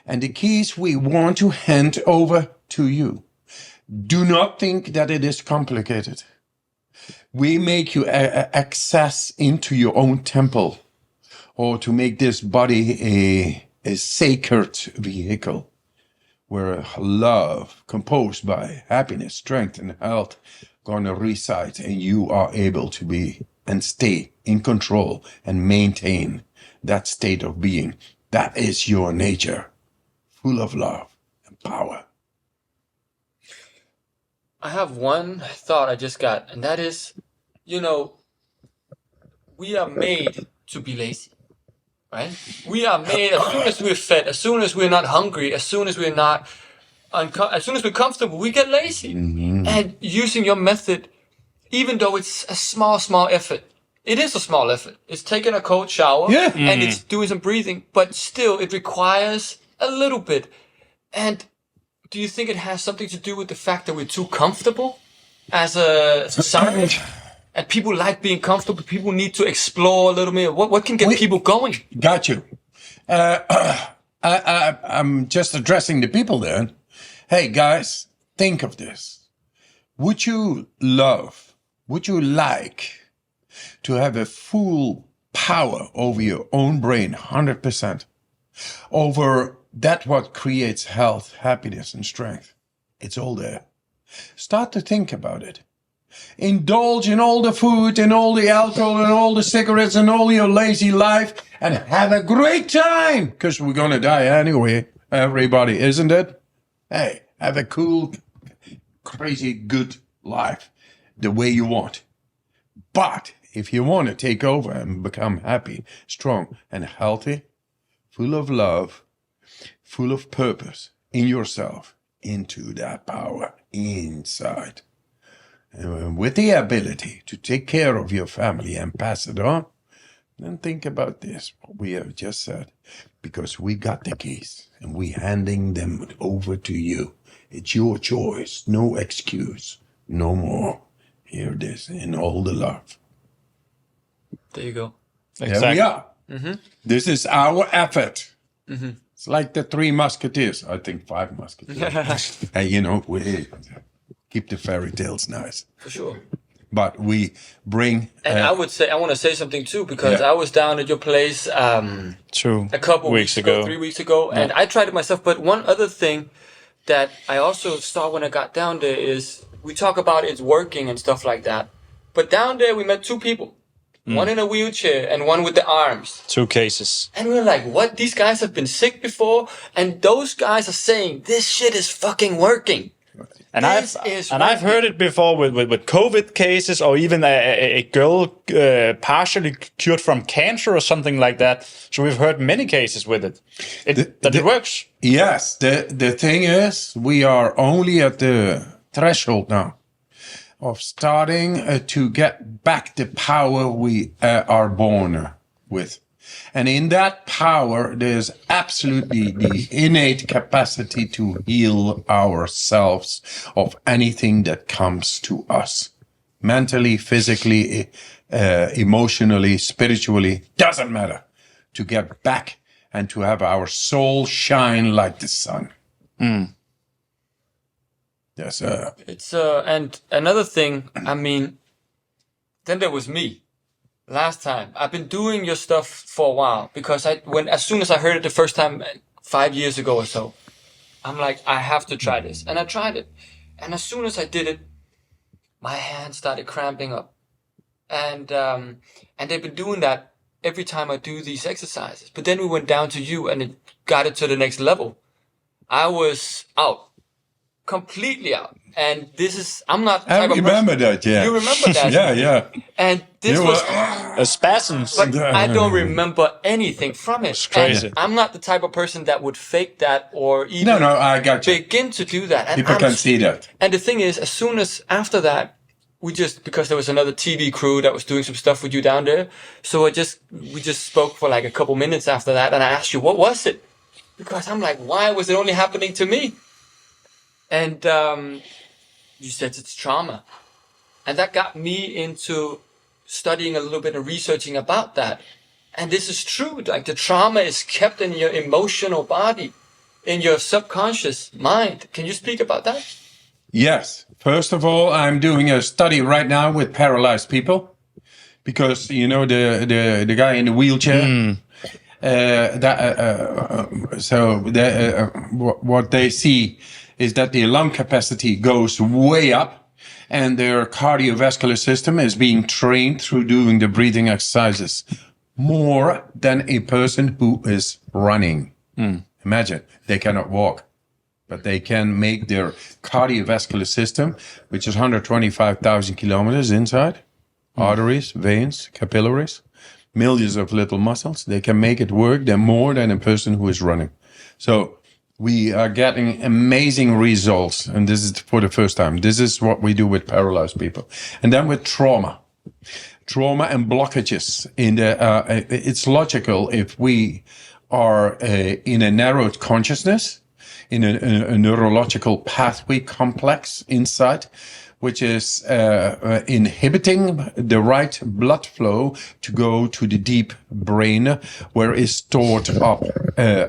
And the keys we want to hand over to you. Do not think that it is complicated. We make you access into your own temple, or to make this body a sacred vehicle where love composed by happiness, strength, and health gonna reside, and you are able to be and stay in control and maintain that state of being. That is your nature, full of love and power. I have one thought I just got, and that is, we are made to be lazy, right? We are made, as soon as we're fed, as soon as we're not hungry, as soon as we're not, as soon as we're comfortable, we get lazy. And using your method, even though it's a small effort, it is a small effort. It's taking a cold shower and it's doing some breathing, but still it requires a little bit. And do you think it has something to do with the fact that we're too comfortable as a society? And people like being comfortable. People need to explore a little bit. What can get people going? Got you. I'm just addressing the people there. Hey, guys, think of this. Would you like to have a full power over your own brain, 100%, over that what creates health, happiness, and strength? It's all there. Start to think about it. Indulge in all the food and all the alcohol and all the cigarettes and all your lazy life and have a great time, because we're going to die anyway, everybody, isn't it? Hey, have a cool, crazy, good life the way you want. But if you want to take over and become happy, strong, and healthy, full of love, full of purpose in yourself, into that power inside. And with the ability to take care of your family and pass it on, then think about this, what we have just said, because we got the keys and we handing them over to you. It's your choice, no excuse, no more. Here it is in all the love. There you go. There we are. This is our effort. It's like the 3 musketeers. I think 5 musketeers. And we keep the fairy tales nice. For sure. But we bring... And I want to say something too, because I was down at your place a couple weeks ago, 3 weeks ago, and I tried it myself. But one other thing that I also saw when I got down there is, we talk about it's working and stuff like that. But down there we met 2 people. One in a wheelchair and one with the arms. 2 cases. And we're like, what? These guys have been sick before? And those guys are saying, this shit is fucking working. And I've heard it before with COVID cases, or even a girl partially cured from cancer or something like that. So we've heard many cases with it. It works. Yes. The thing is, we are only at the threshold now of starting to get back the power we are born with. And in that power, there's absolutely the innate capacity to heal ourselves of anything that comes to us. Mentally, physically, emotionally, spiritually, doesn't matter. To get back and to have our soul shine like the sun. Yes, It's and another thing, I mean, then there was me. Last time, I've been doing your stuff for a while, because as soon as I heard it the first time 5 years ago or so, I'm like, I have to try this. And I tried it. And as soon as I did it, my hands started cramping up. And they've been doing that every time I do these exercises. But then we went down to you and it got it to the next level. I was out. Completely out. And this is, I'm not the type of remember person. that, yeah. You remember that? Yeah. And this was a spasms. But I don't remember anything from it. It's crazy. And I'm not the type of person that would fake that or even No, I got you. begin to do that. And People can see that. And the thing is, as soon as after that, because there was another TV crew that was doing some stuff with you down there. So we just spoke for like a couple minutes after that. And I asked you, what was it? Because I'm like, why was it only happening to me? And you said it's trauma. And that got me into studying a little bit and researching about that. And this is true. Like, the trauma is kept in your emotional body, in your subconscious mind. Can you speak about that? Yes. First of all, I'm doing a study right now with paralyzed people, because the guy in the wheelchair. What they see is that the lung capacity goes way up, and their cardiovascular system is being trained through doing the breathing exercises more than a person who is running. Imagine, they cannot walk, but they can make their cardiovascular system, which is 125,000 kilometers inside, arteries, veins, capillaries, millions of little muscles, they can make it work more than a person who is running. So we are getting amazing results, and this is for the first time. This is what we do with paralyzed people. And then with trauma and blockages. It's logical if we are in a narrowed consciousness, in a neurological pathway complex inside, which is inhibiting the right blood flow to go to the deep brain, where is stored up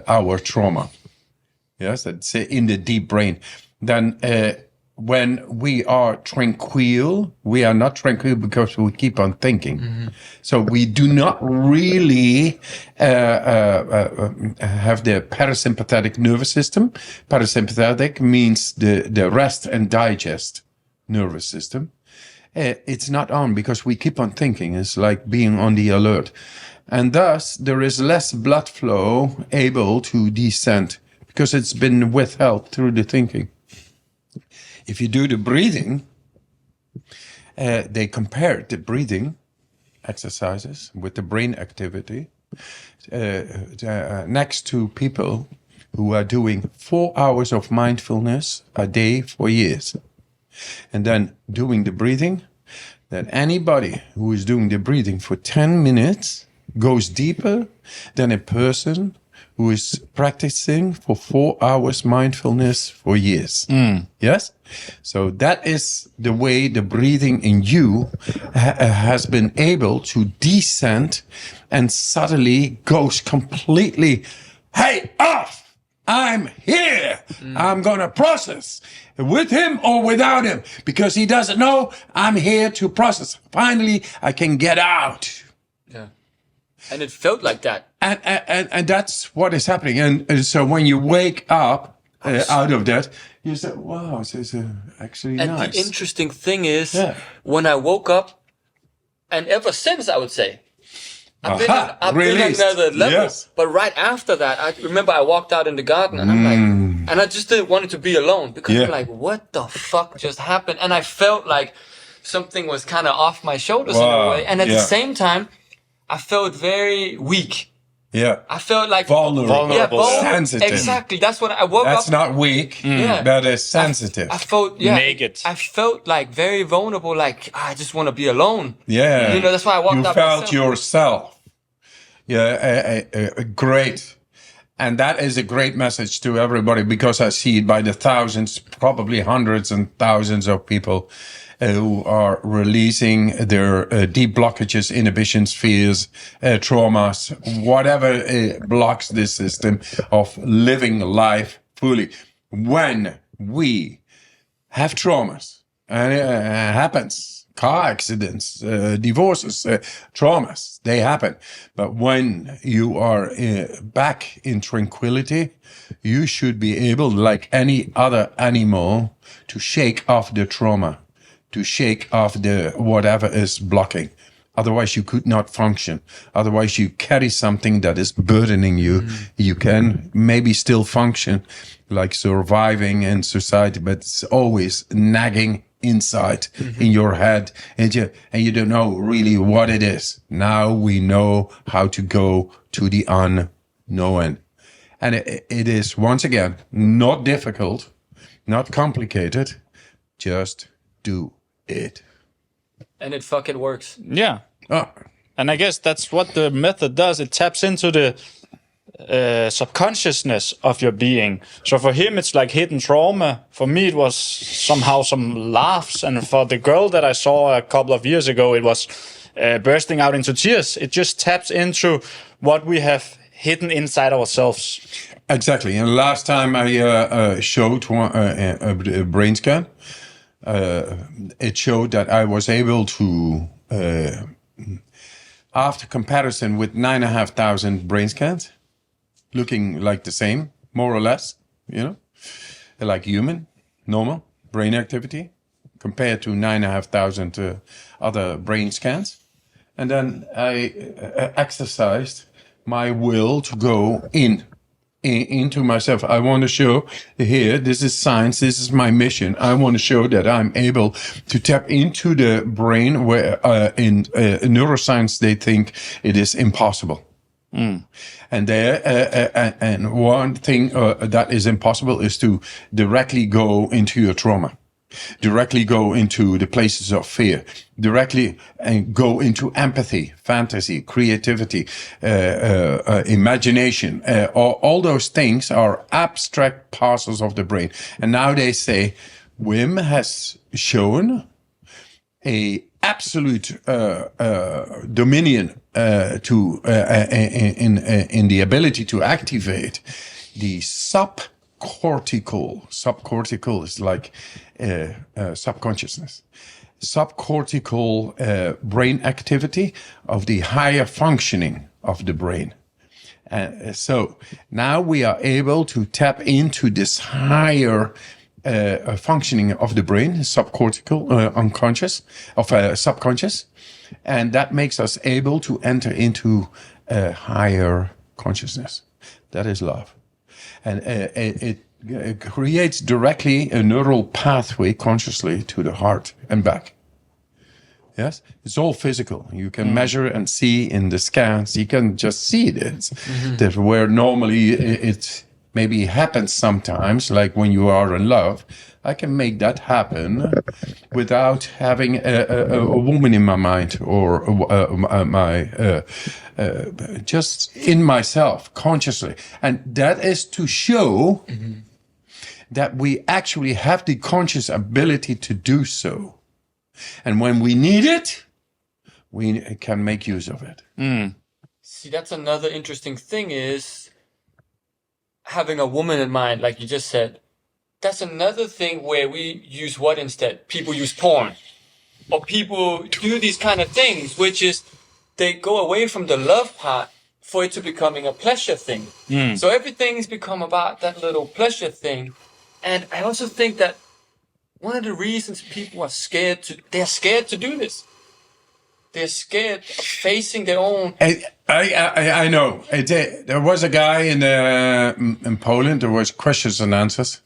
our trauma. Yes, that's in the deep brain. Then when we are tranquil, we are not tranquil because we keep on thinking. Mm-hmm. So we do not really have the parasympathetic nervous system. Parasympathetic means the rest and digest nervous system. It's not on because we keep on thinking. It's like being on the alert. And thus, there is less blood flow able to descend because it's been withheld through the thinking. If you do the breathing, they compared the breathing exercises with the brain activity next to people who are doing 4 hours of mindfulness a day for years, and then doing the breathing, that anybody who is doing the breathing for 10 minutes goes deeper than a person who is practicing for 4 hours mindfulness for years. Yes? So that is the way the breathing in you has been able to descend and suddenly goes completely, hey, off! I'm here. I'm going to process with him or without him because he doesn't know I'm here to process. Finally, I can get out. Yeah. And it felt like that. And that's what is happening. And so when you wake up out of that, you say, wow, this is actually and nice. The interesting thing is, when I woke up, and ever since, I would say, I've been on another level. Yes. But right after that, I remember I walked out in the garden and I'm like, and I just didn't want it to be alone because I'm like, what the fuck just happened? And I felt like something was kind of off my shoulders in a way. And at the same time, I felt very weak. Yeah. I felt like vulnerable. Yeah, sensitive. Exactly. That's what I woke up. That's not weak, but it's sensitive. I felt naked. I felt like very vulnerable, like I just want to be alone. Yeah. You know, that's why I walked up. You felt yourself. Yeah, great. And that is a great message to everybody because I see it by the thousands, probably hundreds and thousands of people who are releasing their deep blockages, inhibitions, fears, traumas, whatever blocks this system of living life fully. When we have traumas, and it happens, car accidents, divorces, traumas, they happen. But when you are back in tranquility, you should be able, like any other animal, to shake off the trauma, to shake off the whatever is blocking. Otherwise, you could not function. Otherwise, you carry something that is burdening you. You can maybe still function, like surviving in society, but it's always nagging inside in your head, and you don't know really what it is. Now we know how to go to the unknown. And it is, once again, not difficult, not complicated. Just do it. And it fucking works. Yeah. And I guess that's what the method does. It taps into the subconsciousness of your being. So for him, it's like hidden trauma. For me, it was somehow some laughs. And for the girl that I saw a couple of years ago, it was bursting out into tears. It just taps into what we have hidden inside ourselves. Exactly. And last time I showed a brain scan, it showed that I was able to, after comparison with 9,500 brain scans, looking like the same, more or less, like human, normal brain activity, compared to 9,500 other brain scans. And then I exercised my will to go into myself. I want to show here, this is science, this is my mission. I want to show that I'm able to tap into the brain where in neuroscience they think it is impossible. And and one thing that is impossible is to directly go into your trauma, directly go into the places of fear, directly go into empathy, fantasy, creativity, imagination. All those things are abstract parcels of the brain. And now they say Wim has shown a absolute dominion in the ability to activate the subcortical. Subcortical is like subconsciousness. Subcortical brain activity of the higher functioning of the brain. So now we are able to tap into this higher functioning of the brain, subcortical, subconscious, and that makes us able to enter into higher consciousness. That is love, and it creates directly a neural pathway consciously to the heart and back. Yes, it's all physical. You can measure and see in the scans. You can just see this. That where normally it maybe happens sometimes, like when you are in love. I can make that happen without having a woman in my mind or just in myself consciously. And that is to show that we actually have the conscious ability to do so. And when we need it, we can make use of it. See, that's another interesting thing is having a woman in mind, like you just said. That's another thing where we use what instead? People use porn. Or people do these kind of things, which is they go away from the love part for it to becoming a pleasure thing. So everything's become about that little pleasure thing. And I also think that one of the reasons people are they're scared to do this. They're scared of facing their own. I know. There was a guy in Poland. There was questions and answers.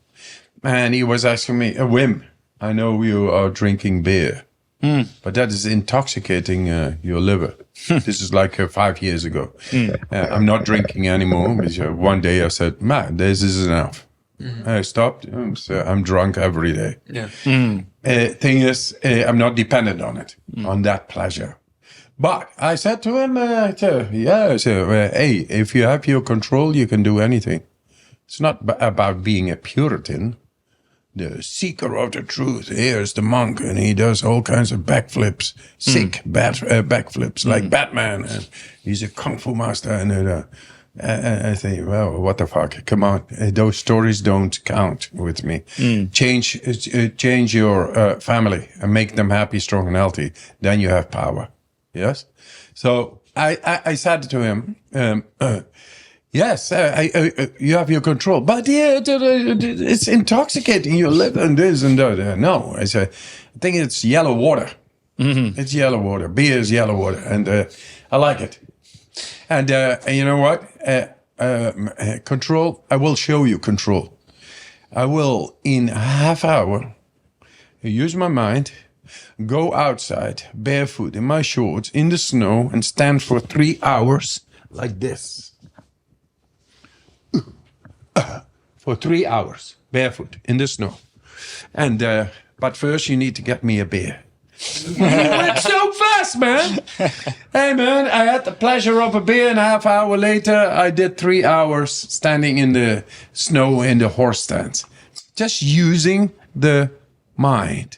And he was asking me, Wim, I know you are drinking beer, but that is intoxicating your liver. This is like 5 years ago. I'm not drinking anymore. Because, one day I said, man, this is enough. I stopped. I'm drunk every day. Thing is, I'm not dependent on it, on that pleasure. But I said to him, hey, if you have your control, you can do anything. It's not about being a Puritan. The seeker of the truth. Here's the monk, and he does all kinds of backflips, backflips like Batman. And he's a kung fu master. And I think, well, what the fuck? Come on, those stories don't count with me. Change your family and make them happy, strong, and healthy. Then you have power. Yes. So I said to him. Yes, you have your control, but it's intoxicating your liver and this and that. No, I think it's yellow water. It's yellow water. Beer is yellow water, and I like it. And you know what? Control. I will show you control. I will, in a half hour, use my mind, go outside barefoot in my shorts in the snow, and stand for 3 hours like this. For 3 hours, barefoot, in the snow. And, but first you need to get me a beer. You went so fast, man. Hey, man, I had the pleasure of a beer, and a half hour later, I did 3 hours standing in the snow in the horse stands. Just using the mind.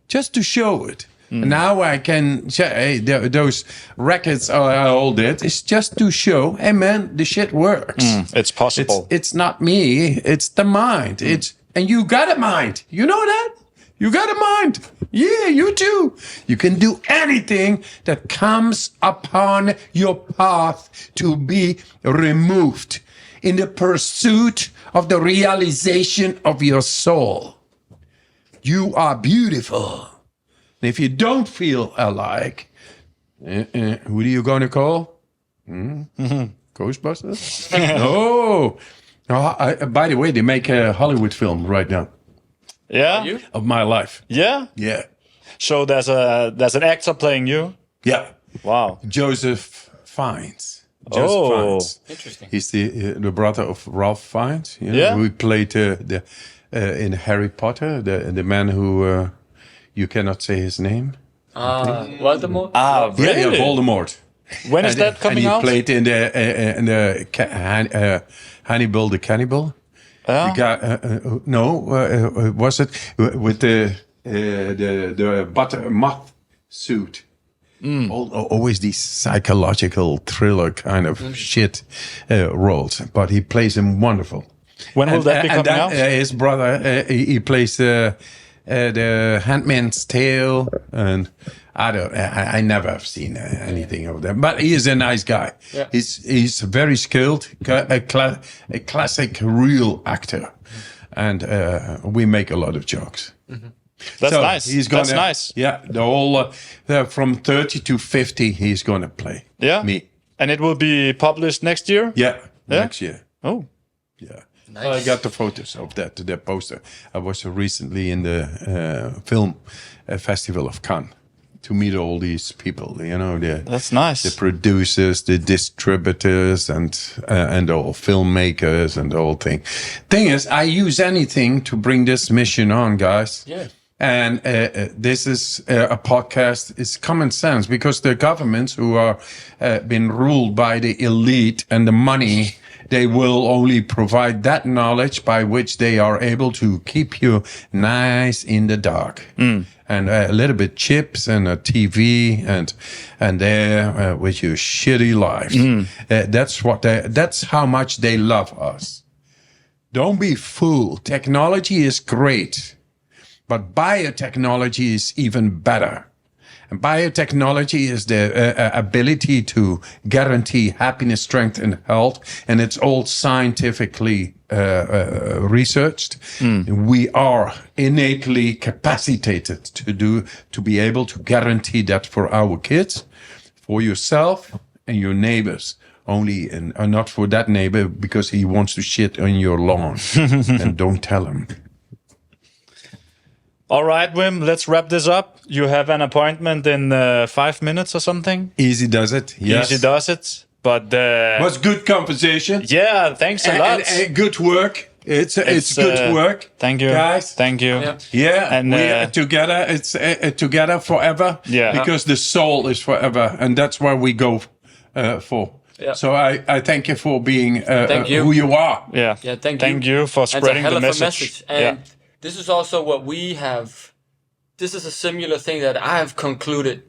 Just to show it. Now I can say, hey, those records I all did. It's just to show, hey man, the shit works. It's possible. It's not me. It's the mind. And you got a mind. You know that? You got a mind. Yeah, you too. You can do anything that comes upon your path to be removed in the pursuit of the realization of your soul. You are beautiful. If you don't feel alike, who are you going to call? Ghostbusters? No. By the way, they make a Hollywood film right now. Yeah? Of my life. Yeah? Yeah. So there's an actor playing you? Yeah. Wow. Joseph Fiennes. Fiennes. Interesting. He's the brother of Ralph Fiennes. Yeah. Who played in Harry Potter, the man who... you cannot say his name. Voldemort? Really? Yeah, Voldemort. When is that coming out? And he played in the Hannibal the Cannibal. Yeah. The guy, was it with the butter moth suit? Always these psychological thriller kind of shit roles, but he plays him wonderful. When will that be coming out? His brother, he plays the Handmaid's Tale, and I never have seen anything of that. But he is a nice guy. Yeah. He's very skilled, a classic real actor, and we make a lot of jokes. That's nice. That's nice. Yeah, the whole from 30 to 50, he's gonna play. Yeah, me. And it will be published next year. Yeah, next year. Oh, yeah. Nice. I got the photos of that poster. I was recently in the film festival of Cannes. to meet all these people. You know, That's nice. the producers, the distributors, and all filmmakers and the whole thing. Thing is, I use anything to bring this mission on, guys. Yeah. And this is a podcast. It's common sense because the governments who are been ruled by the elite and the money, they will only provide that knowledge by which they are able to keep you nice in the dark. And a little bit chips and a TV and there with your shitty lives. That's how much they love us. Don't be fooled. Technology is great, but biotechnology is even better. And biotechnology is the ability to guarantee happiness, strength, and health, and it's all scientifically researched. We are innately capacitated to be able to guarantee that for our kids, for yourself, and your neighbors. Only and not for that neighbor because he wants to shit on your lawn, and don't tell him. All right, Wim, let's wrap this up. You have an appointment in 5 minutes or something. Easy does it. Yes. Easy does it. But was good conversation. Yeah, thanks a lot. And good work. It's good work. Thank you, guys. Thank you. Yeah, and we are together. It's together forever. Yeah, because the soul is forever, and that's where we go for. Yeah. So I thank you for being Thank you. who you are. Yeah, Yeah, thank you. Thank you for spreading and the it's a hell message. of a message. And this is also what we have. This is a similar thing that I have concluded.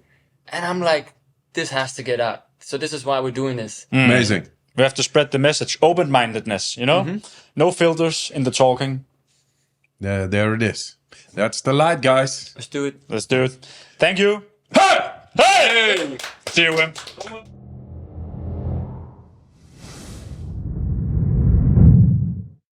And I'm like, this has to get out. So this is why we're doing this. Amazing. We have to spread the message. Open-mindedness, you know? No filters in the talking. There it is. That's the light, guys. Let's do it. Let's do it. Thank you. Hey! Hey! See you, Wim.